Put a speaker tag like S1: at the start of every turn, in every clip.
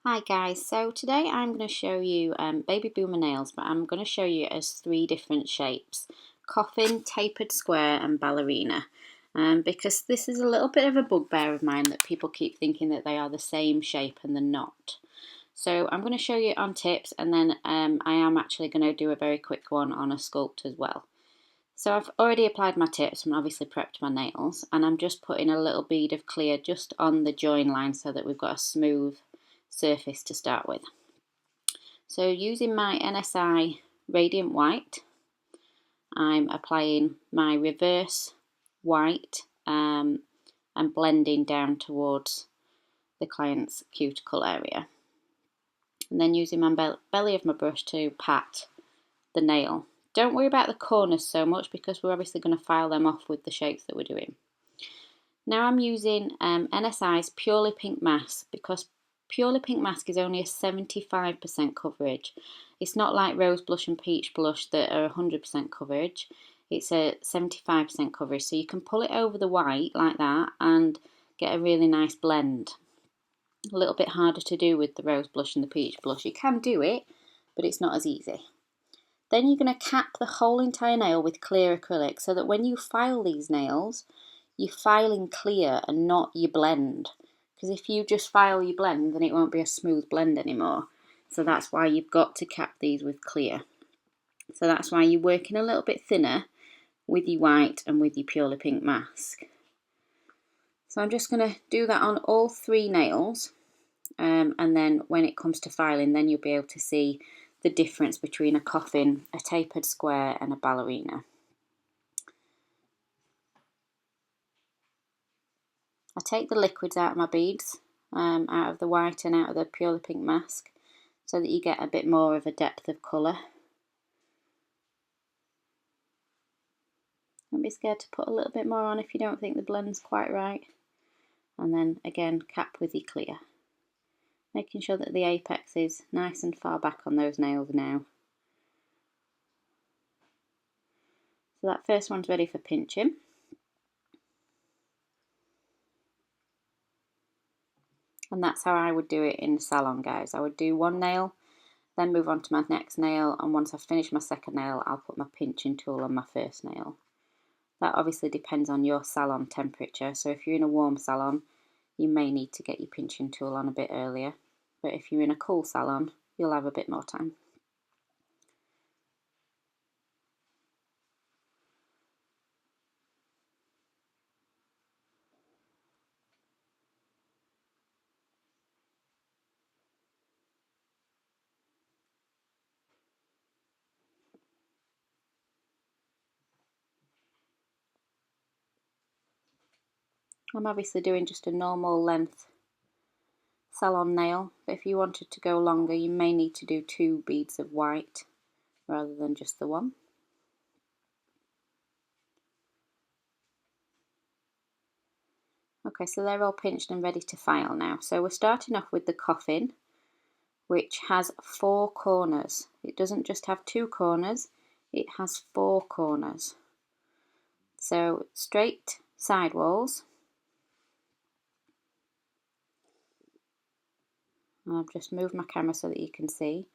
S1: Hi guys, so today I'm going to show you baby boomer nails, but I'm going to show you as three different shapes: coffin, tapered square and ballerina. Because this is a little bit of a bugbear of mine that people keep thinking that they are the same shape and they're not. So I'm going to show you on tips, and then I am actually going to do a very quick one on a sculpt as well. So I've already applied my tips and obviously prepped my nails, and I'm just putting a little bead of clear just on the join line so that we've got a smooth surface to start with. So using my NSI Radiant White, I'm applying my reverse white and blending down towards the client's cuticle area. And then using my belly of my brush to pat the nail. Don't worry about the corners so much because we're obviously going to file them off with the shapes that we're doing. Now I'm using NSI's Purely Pink Mask because Purely Pink Mask is only a 75% coverage. It's not like Rose Blush and Peach Blush that are 100% coverage. It's a 75% coverage, so you can pull it over the white like that and get a really nice blend. A little bit harder to do with the Rose Blush and the Peach Blush. You can do it, but it's not as easy. Then you're going to cap the whole entire nail with clear acrylic so that when you file these nails, you're filing clear and not your blend. Because if you just file your blend, then it won't be a smooth blend anymore. So that's why you've got to cap these with clear. So that's why you're working a little bit thinner with your white and with your Purely Pink Mask. So I'm just going to do that on all three nails. And then when it comes to filing, then you'll be able to see the difference between a coffin, a tapered square and a ballerina. I take the liquids out of my beads, out of the white and out of the Purely Pink Mask, so that you get a bit more of a depth of colour. Don't be scared to put a little bit more on if you don't think the blend's quite right. And then again, cap with your clear. Making sure that the apex is nice and far back on those nails now. So that first one's ready for pinching. And that's how I would do it in the salon, guys. I would do one nail, then move on to my next nail, and once I've finished my second nail, I'll put my pinching tool on my first nail. That obviously depends on your salon temperature, so if you're in a warm salon, you may need to get your pinching tool on a bit earlier, but if you're in a cool salon, you'll have a bit more time. I'm obviously doing just a normal length salon nail, but if you wanted to go longer, you may need to do 2 beads of white rather than just the one. Okay, so they're all pinched and ready to file now. So we're starting off with the coffin, which has 4 corners. It doesn't just have 2 corners, it has 4 corners. So straight sidewalls. And I've just moved my camera so that you can see.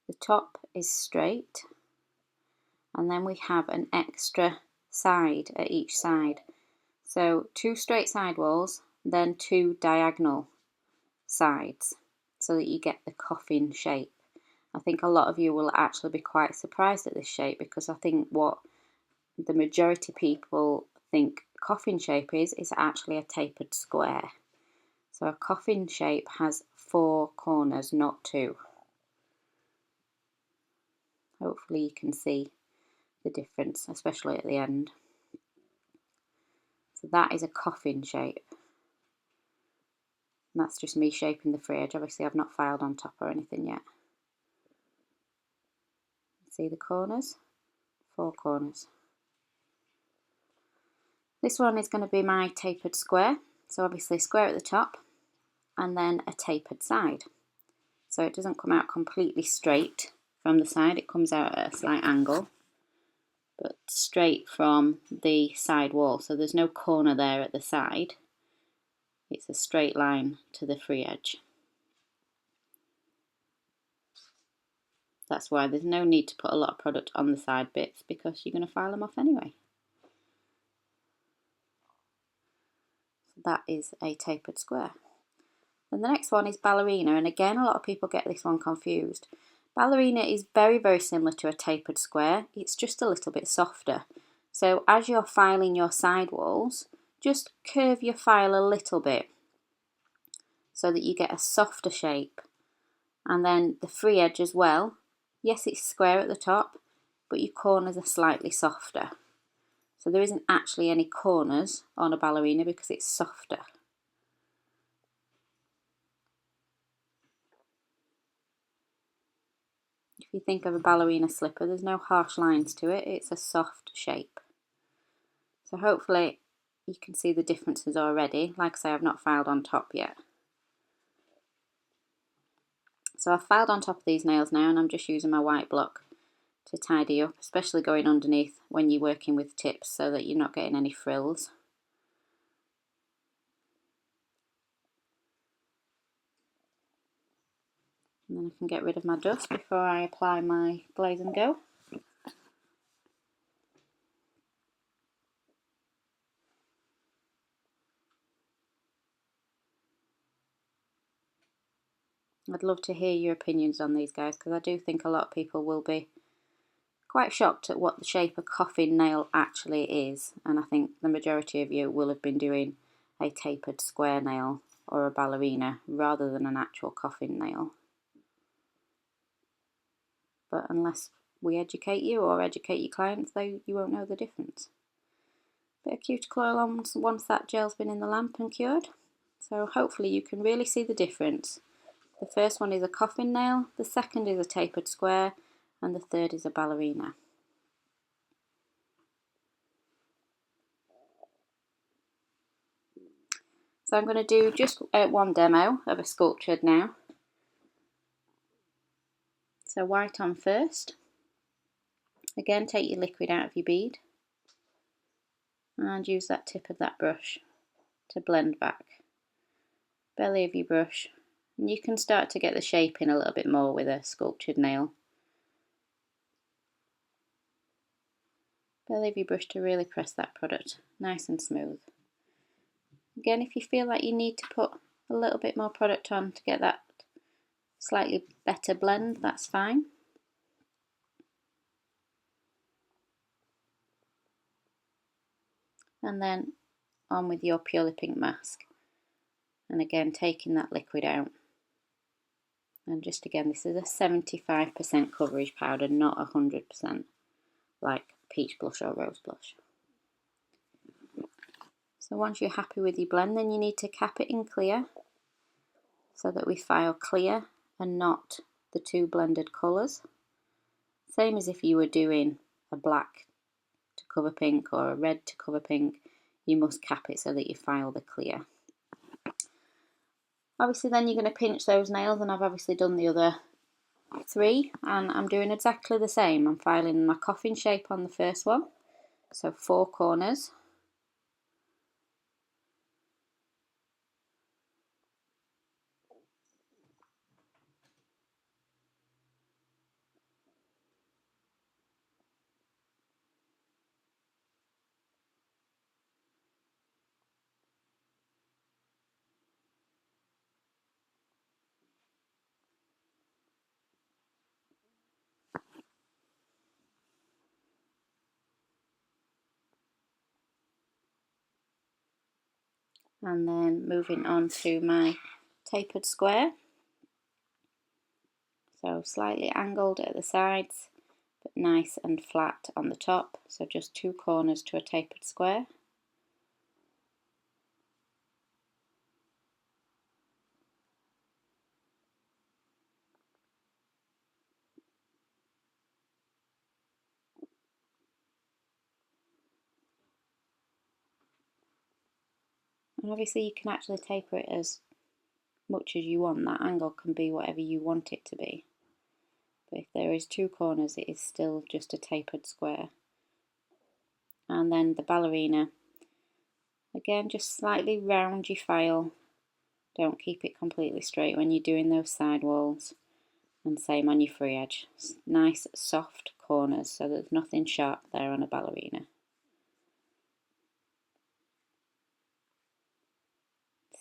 S1: The top is straight, and then we have an extra side at each side. So 2 straight sidewalls, then 2 diagonal sides, so that you get the coffin shape. I think a lot of you will actually be quite surprised at this shape, because I think what the majority of people think coffin shape is actually a tapered square. So a coffin shape has 4 corners, not 2. Hopefully you can see the difference, especially at the end. So that is a coffin shape. And that's just me shaping the free edge. Obviously I've not filed on top or anything yet. See the corners? 4 corners. This one is going to be my tapered square. So obviously square at the top and then a tapered side. So it doesn't come out completely straight from the side, it comes out at a slight angle, but straight from the side wall. So there's no corner there at the side. It's a straight line to the free edge. That's why there's no need to put a lot of product on the side bits, because you're going to file them off anyway. So that is a tapered square. And the next one is ballerina, and again a lot of people get this one confused. Ballerina is very, very similar to a tapered square, it's just a little bit softer. So as you're filing your sidewalls, just curve your file a little bit so that you get a softer shape. And then the free edge as well, yes, it's square at the top, but your corners are slightly softer. So there isn't actually any corners on a ballerina because it's softer. If you think of a ballerina slipper, there's no harsh lines to it, it's a soft shape. So hopefully you can see the differences already. Like I say, I've not filed on top yet. So I've filed on top of these nails now, and I'm just using my white block to tidy up, especially going underneath when you're working with tips so that you're not getting any frills. And then I can get rid of my dust before I apply my glaze and go. I'd love to hear your opinions on these guys, because I do think a lot of people will be quite shocked at what the shape of coffin nail actually is, and I think the majority of you will have been doing a tapered square nail or a ballerina rather than an actual coffin nail. But unless we educate you or educate your clients, you won't know the difference. Bit of cuticle oil on once that gel's been in the lamp and cured. So hopefully you can really see the difference. The first one is a coffin nail, the second is a tapered square, and the third is a ballerina. So I'm going to do just one demo of a sculptured now. So white on first. Again, take your liquid out of your bead and use that tip of that brush to blend back. Belly of your brush, and you can start to get the shape in a little bit more with a sculptured nail. Belly of your brush to really press that product nice and smooth. Again, if you feel like you need to put a little bit more product on to get that slightly better blend, that's fine. And then on with your purely pink mask, and again taking that liquid out, and just again, this is a 75% coverage powder, not 100% like peach blush or rose blush. So once you're happy with your blend, then you need to cap it in clear so that we file clear and not the two blended colours. Same as if you were doing a black to cover pink or a red to cover pink, you must cap it so that you file the clear. Obviously then you're going to pinch those nails, and I've obviously done the other three, and I'm doing exactly the same. I'm filing my coffin shape on the first one, so 4 corners. And then moving on to my tapered square. So slightly angled at the sides, but nice and flat on the top. So just 2 corners to a tapered square. And obviously you can actually taper it as much as you want. That angle can be whatever you want it to be. But if there is 2 corners, it is still just a tapered square. And then the ballerina, again, just slightly round your file. Don't keep it completely straight when you're doing those sidewalls. And same on your free edge. Nice soft corners, so there's nothing sharp there on a ballerina.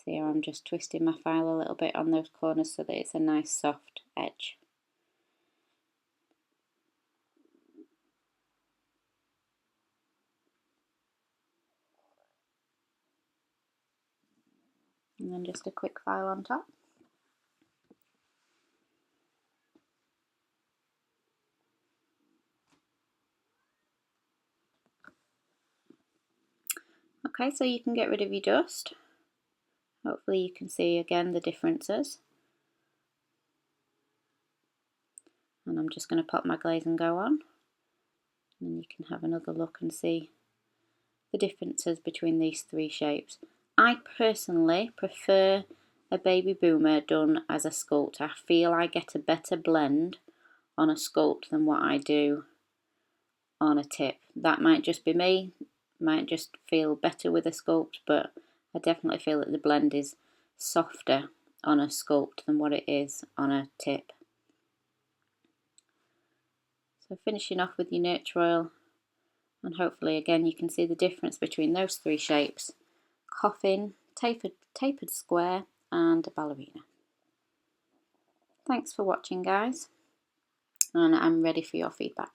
S1: See how I'm just twisting my file a little bit on those corners so that it's a nice soft edge. And then just a quick file on top. Okay, so you can get rid of your dust. Hopefully you can see again the differences. And I'm just going to pop my glaze and go on. And you can have another look and see the differences between these three shapes. I personally prefer a baby boomer done as a sculpt. I feel I get a better blend on a sculpt than what I do on a tip. That might just be me, might just feel better with a sculpt, but I definitely feel that the blend is softer on a sculpt than what it is on a tip. So finishing off with your nature oil, and hopefully again you can see the difference between those three shapes: coffin, tapered square, and a ballerina. Thanks for watching, guys, and I'm ready for your feedback.